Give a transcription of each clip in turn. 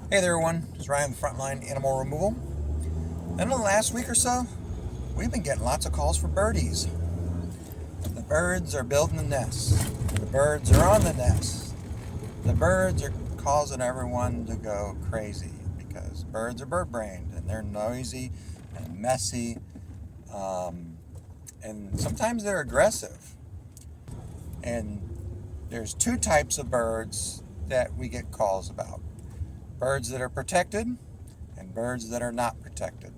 Hey there everyone, it's Ryan with Frontline Animal Removal. And in the last week or so, we've been getting lots of calls for birdies. The birds are building the nests. The birds are on the nest. The birds are causing everyone to go crazy because birds are bird-brained and they're noisy and messy, and sometimes they're aggressive. And there's two types of birds that we get calls about. Birds that are protected and birds that are not protected.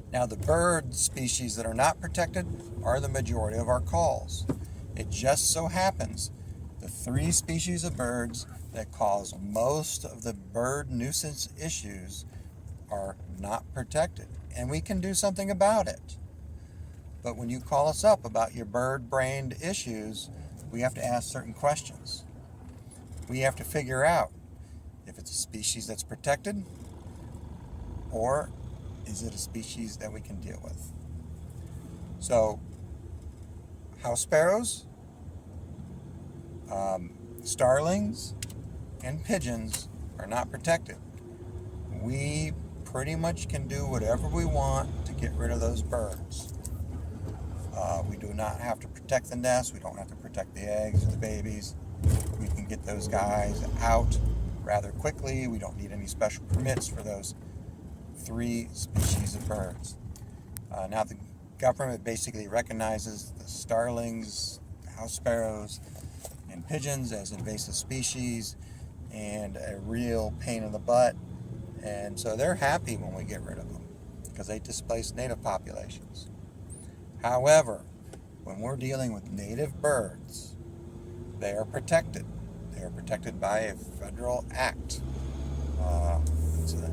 Now, the bird species that are not protected are the majority of our calls. It just so happens the three species of birds that cause most of the bird nuisance issues are not protected, and we can do something about it. But when you call us up about your bird-brained issues, we have to ask certain questions. We have to figure out if it's a species that's protected, or is it a species that we can deal with? So, house sparrows, starlings, and pigeons are not protected. We pretty much can do whatever we want to get rid of those birds. We do not have to protect the nest. We don't have to protect the eggs or the babies. We can get those guys out rather quickly. We don't need any special permits for those three species of birds. Now the government basically recognizes the starlings, house sparrows, and pigeons as invasive species and a real pain in the butt. And so they're happy when we get rid of them because they displace native populations. However, when we're dealing with native birds, they are protected. They are protected by a federal act. It's a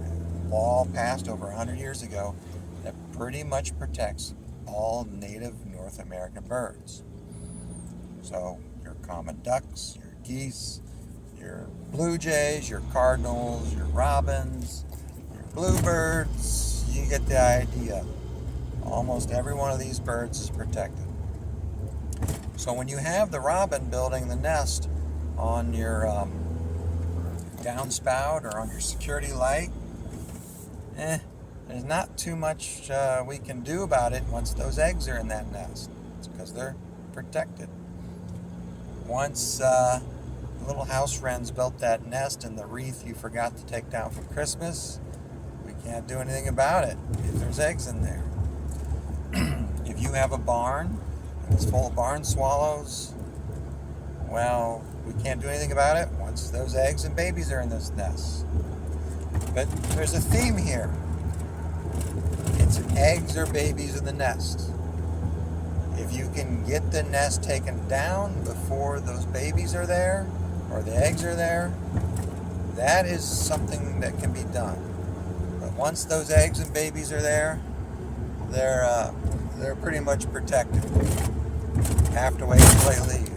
law passed over 100 years ago that pretty much protects all native North American birds. So your common ducks, your geese, your blue jays, your cardinals, your robins, your bluebirds, you get the idea. Almost every one of these birds is protected. So when you have the robin building the nest on your downspout or on your security light, there's not too much we can do about it once those eggs are in that nest. It's because they're protected. Once little house wrens built that nest in the wreath you forgot to take down for Christmas, we can't do anything about it if there's eggs in there. If you have a barn and it's full of barn swallows, well, we can't do anything about it once those eggs and babies are in those nests. But there's a theme here. It's eggs or babies in the nest. If you can get the nest taken down before those babies are there or the eggs are there, that is something that can be done. But once those eggs and babies are there, they're pretty much protected. You have to wait until they leave.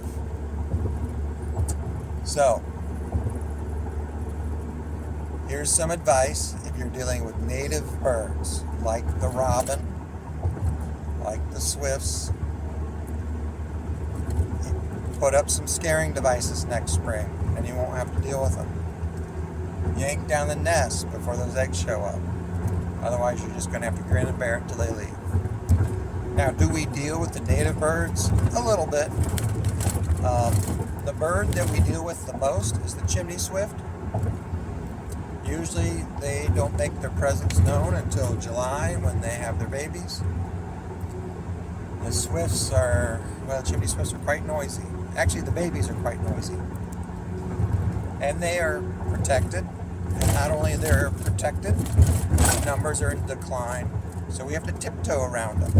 So, here's some advice if you're dealing with native birds, like the robin, like the swifts. Put up some scaring devices next spring, and you won't have to deal with them. Yank down the nest before those eggs show up. Otherwise, you're just going to have to grin and bear it until they leave. Now, do we deal with the native birds? A little bit. The bird that we deal with the most is the chimney swift. Usually they don't make their presence known until July when they have their babies. The chimney swifts are quite noisy. Actually, the babies are quite noisy. And they are protected. And not only they're protected, the numbers are in decline. So we have to tiptoe around them.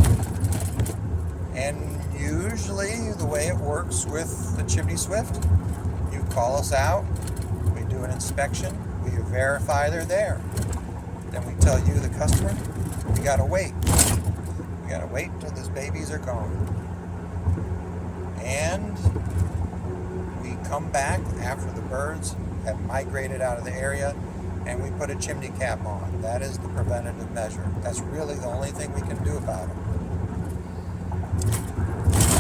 And usually the way it works with the chimney swift, you call us out, we do an inspection, we verify they're there. Then we tell you, the customer, we gotta wait. We gotta wait until those babies are gone. And we come back after the birds have migrated out of the area and we put a chimney cap on. That is the preventative measure. That's really the only thing we can do about it.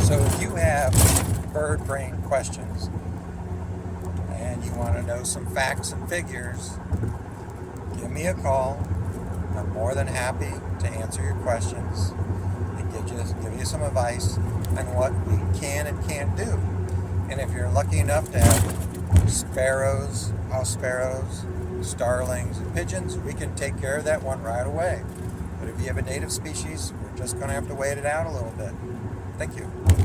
So if you have bird brain questions and you want to know some facts and figures, give me a call. I'm more than happy to answer your questions and give you some advice on what we can and can't do. And if you're lucky enough to have sparrows, house sparrows, starlings, and pigeons, we can take care of that one right away. But if you have a native species, we're just going to have to wait it out a little bit. Thank you.